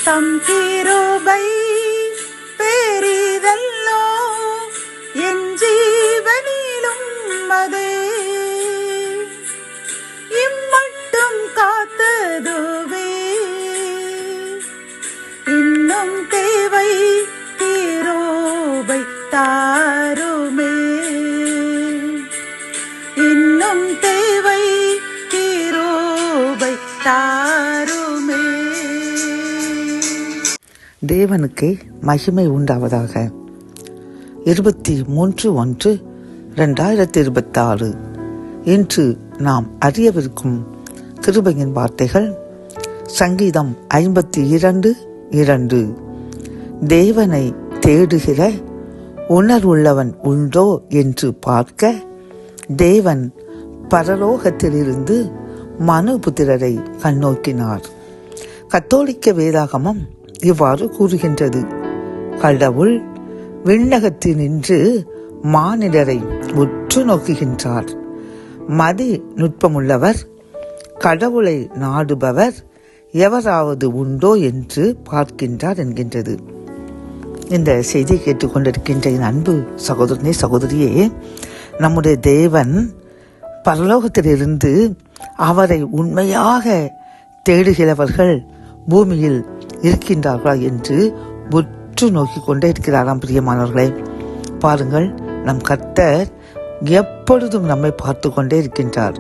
தம் கிருபை பெரிதல்லோ என் ஜீவனிலும் அதே இம்மட்டும் காத்ததுவே இன்னும் தேவை கிருபை தாருமே இன்னும் தேவை கிருபை தாருமே. தேவனுக்கே மகிமை உண்டாவதாக. 23/1/2026 இன்று நாம் அறியவிருக்கும் கிருபையின் வார்த்தைகள் சங்கீதம் 52:2. தேவனை தேடுகிற உணர்வுள்ளவன் உண்டோ என்று பார்க்க தேவன் பரலோகத்திலிருந்து மனுபுத்திரரை கண்ணோக்கினார். கத்தோலிக்க வேதாகமம் இவ்வாறு கூறுகின்றது: கடவுள் விண்ணகத்தினின்று மானிடரை உற்று நோக்குகின்றார். மதி நுட்பமுள்ளவர், கடவுளை நாடுபவர் எவராவது உண்டோ என்று பார்க்கின்றார் என்கின்றது. இந்த செய்தியை கேட்டுக்கொண்டிருக்கின்ற என் அன்பு சகோதரனே, சகோதரியே, நம்முடைய தேவன் பரலோகத்திலிருந்து அவரை உண்மையாக தேடுகிறவர்கள் பூமியில் இருக்கின்றார்களா என்று உற்று நோக்கி கொண்டே இருக்கிறாராம். பிரியமானவர்களே, பாருங்கள், நம் கர்த்தர் எப்பொழுதும் நம்மை பார்த்து கொண்டே இருக்கின்றார்.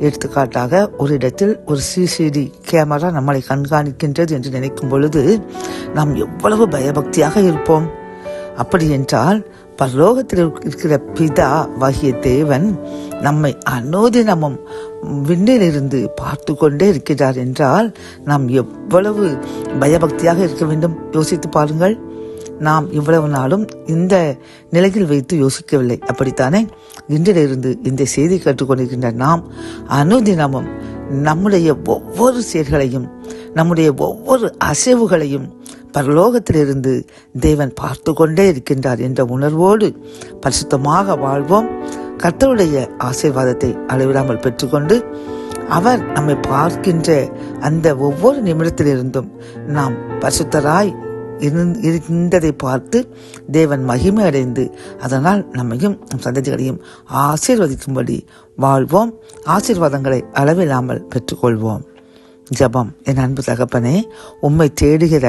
எடுத்துக்காட்டாக, ஒரு இடத்தில் ஒரு சிசிடி கேமரா நம்மளை கண்காணிக்கின்றது என்று நினைக்கும் பொழுது நாம் எவ்வளவு பயபக்தியாக இருப்போம். அப்படி என்றால் பரலோகத்தில் இருக்கிற பிதா வாகிய தேவன் நம்மை அனுதினமும் விண்ணிலிருந்து பார்த்து கொண்டே இருக்கிறார் என்றால் நாம் எவ்வளவு பயபக்தியாக இருக்க வேண்டும். யோசித்து பாருங்கள். நாம் இவ்வளவு நாளும் இந்த நிலையில் வைத்து யோசிக்கவில்லை, அப்படித்தானே? இன்றிலிருந்து இந்த செய்தி கேட்டுக்கொண்டிருக்கின்ற நாம் அனுதினமும் நம்முடைய ஒவ்வொரு செயல்களையும், நம்முடைய ஒவ்வொரு அசைவுகளையும் பரலோகத்திலிருந்து தேவன் பார்த்து கொண்டே இருக்கின்றார் என்ற உணர்வோடு பரிசுத்தமாக வாழ்வோம். கர்த்தருடைய ஆசீர்வாதத்தை அளவிடாமல் பெற்றுக்கொண்டு அவர் நம்மை பார்க்கின்ற அந்த ஒவ்வொரு நிமிடத்திலிருந்தும் நாம் பரிசுத்தராய் இருந்ததை பார்த்து தேவன் மகிமை அடைந்து அதனால் நம்மையும் நம் சந்ததிகளையும் ஆசீர்வதிக்கும்படி வாழ்வோம். ஆசீர்வாதங்களை அளவில்லாமல் பெற்றுக்கொள்வோம். ஜபம். என் அன்பு தகப்பனே, உம்மை தேடுகிற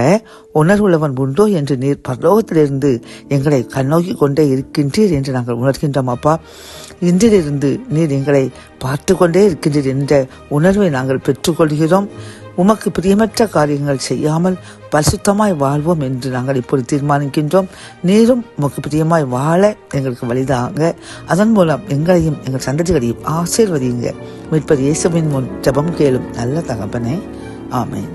உணர்வுள்ளவன் உண்டோ என்று நீர் பரலோகத்திலிருந்து எங்களை கண்ணோக்கி கொண்டே இருக்கின்றீர் என்று நாங்கள் உணர்கின்றோம். அப்பா, இன்றிலிருந்து நீர் எங்களை பார்த்து கொண்டே இருக்கின்றீர் என்ற உணர்வை நாங்கள் பெற்றுக்கொள்கிறோம். உமக்கு பிரியமற்ற காரியங்கள் செய்யாமல் பரிசுத்தமாய் வாழ்வோம் என்று நாங்கள் இப்போது தீர்மானிக்கின்றோம். நீரும் உமக்கு பிரியமாய் வாழ எங்களுக்கு வழிதாங்க. அதன் மூலம் எங்களையும் எங்கள் சந்ததிகளையும் ஆசீர்வதிங்க. மீட்பர் இயேசுவின் முன் ஜெபம் கேளும் நல்ல தகப்பனே. ஆமென்.